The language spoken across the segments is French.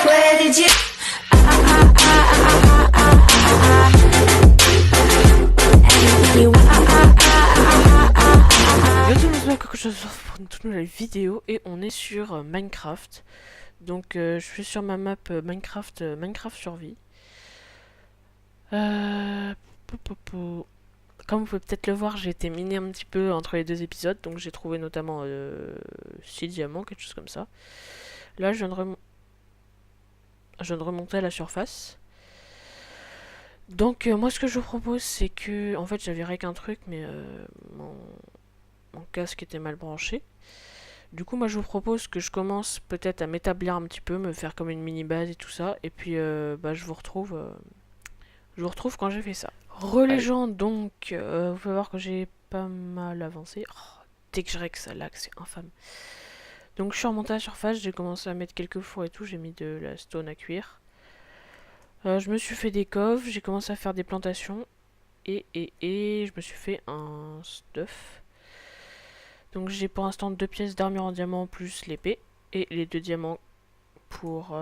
Where did you? Bientôt nous avons quelque chose pour une toute nouvelle vidéo et on est sur Minecraft. Donc je suis sur ma map Minecraft survie. Comme vous pouvez peut-être le voir, j'ai été miné un petit peu entre les deux épisodes, donc j'ai trouvé notamment 6 diamants, quelque chose comme ça. Là je viens de remonter à la surface. Donc moi ce que je vous propose c'est que, en fait j'avais rien qu'un truc mais mon casque était mal branché. Du coup, moi je vous propose que je commence peut-être à m'établir un petit peu, me faire comme une mini base et tout ça, et puis je vous retrouve quand j'ai fait ça. Relégende donc, vous pouvez voir que j'ai pas mal avancé. Oh, dès que je règle ça lag, c'est infâme. Donc je suis remonté à la surface, j'ai commencé à mettre quelques fours et tout, j'ai mis de la stone à cuire. Je me suis fait des coves, j'ai commencé à faire des plantations, et je me suis fait un stuff. Donc j'ai pour l'instant 2 pièces d'armure en diamant plus l'épée et les 2 diamants pour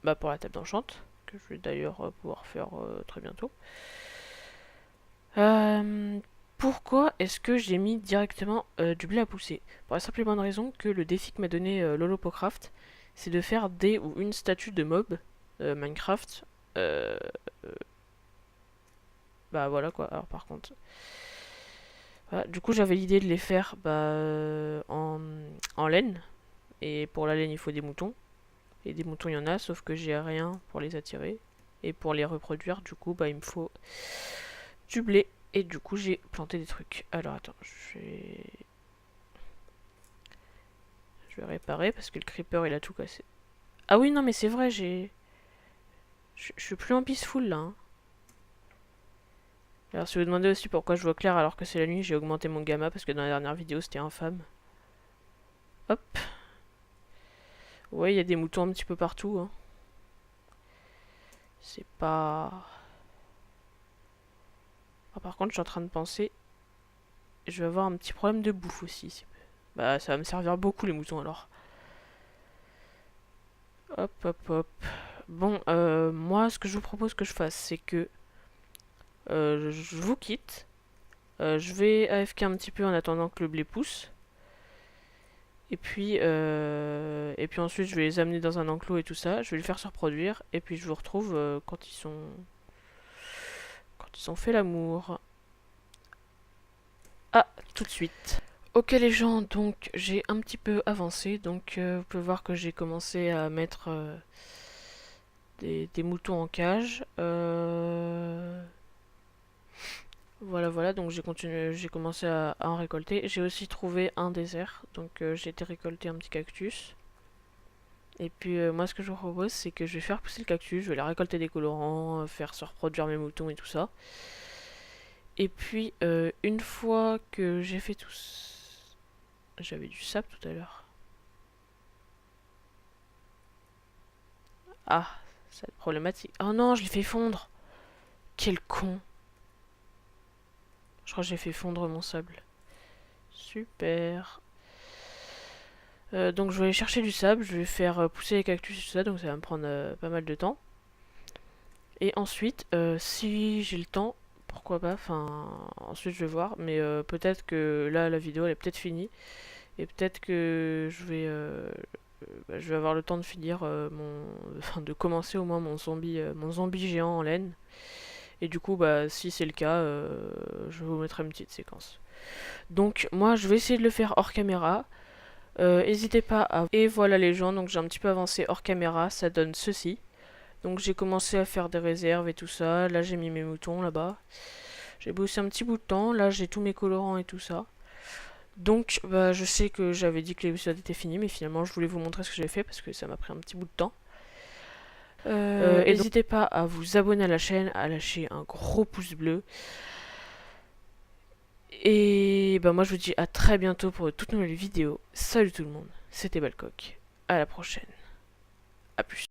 la table d'enchante que je vais d'ailleurs pouvoir faire très bientôt. Pourquoi est-ce que j'ai mis directement du blé à pousser? Pour la simple et bonne raison que le défi que m'a donné Lolopocraft, c'est de faire des ou une statue de mob Minecraft. Bah voilà quoi. Alors par contre, voilà, du coup j'avais l'idée de les faire en laine. Et pour la laine il faut des moutons. Et des moutons il y en a, sauf que j'ai rien pour les attirer. Et pour les reproduire, du coup il me faut du blé. Et du coup j'ai planté des trucs. Alors attends, je vais réparer parce que le creeper il a tout cassé. Ah oui non mais c'est vrai, je suis plus en peaceful là. Hein. Alors si vous demandez aussi pourquoi je vois clair alors que c'est la nuit, j'ai augmenté mon gamma parce que dans la dernière vidéo c'était infâme. Hop. Ouais, il y a des moutons un petit peu partout. Hein. C'est pas... Ah, par contre, je suis en train de penser... Je vais avoir un petit problème de bouffe aussi. Bah, ça va me servir beaucoup les moutons alors. Hop, hop, hop. Bon, moi, ce que je vous propose que je fasse, c'est que... je vous quitte. Je vais AFK un petit peu en attendant que le blé pousse. Et puis ensuite, je vais les amener dans un enclos et tout ça. Je vais les faire se reproduire. Et puis, je vous retrouve quand ils ont fait l'amour. Ah, tout de suite. Ok les gens, donc j'ai un petit peu avancé. Donc vous pouvez voir que j'ai commencé à mettre des moutons en cage. Voilà, donc j'ai commencé à en récolter. J'ai aussi trouvé un désert, donc j'ai été récolter un petit cactus. Et puis moi ce que je vous propose c'est que je vais faire pousser le cactus, je vais aller récolter des colorants, faire se reproduire mes moutons et tout ça. Et puis une fois que j'ai fait tout ça... J'avais du sable tout à l'heure. Ah, ça va être problématique. Oh non, je l'ai fait fondre. Quel con. Je crois que j'ai fait fondre mon sable. Super. Donc je vais aller chercher du sable, je vais faire pousser les cactus et tout ça, donc ça va me prendre pas mal de temps. Et ensuite, si j'ai le temps, pourquoi pas, enfin, ensuite je vais voir, mais peut-être que là la vidéo elle est peut-être finie, et peut-être que je vais avoir le temps de finir enfin de commencer au moins mon zombie géant en laine. Et du coup, si c'est le cas, je vous mettrai une petite séquence. Donc moi je vais essayer de le faire hors caméra. N'hésitez pas à... Et voilà les gens, donc j'ai un petit peu avancé hors caméra, ça donne ceci. Donc j'ai commencé à faire des réserves et tout ça. Là j'ai mis mes moutons là-bas. J'ai bossé un petit bout de temps, là j'ai tous mes colorants et tout ça. Donc je sais que j'avais dit que l'épisode était fini, mais finalement je voulais vous montrer ce que j'ai fait parce que ça m'a pris un petit bout de temps. N'hésitez pas à vous abonner à la chaîne, à lâcher un gros pouce bleu. Et moi je vous dis à très bientôt pour de toutes nouvelles vidéos. Salut tout le monde, c'était Balcoc. À la prochaine. A plus.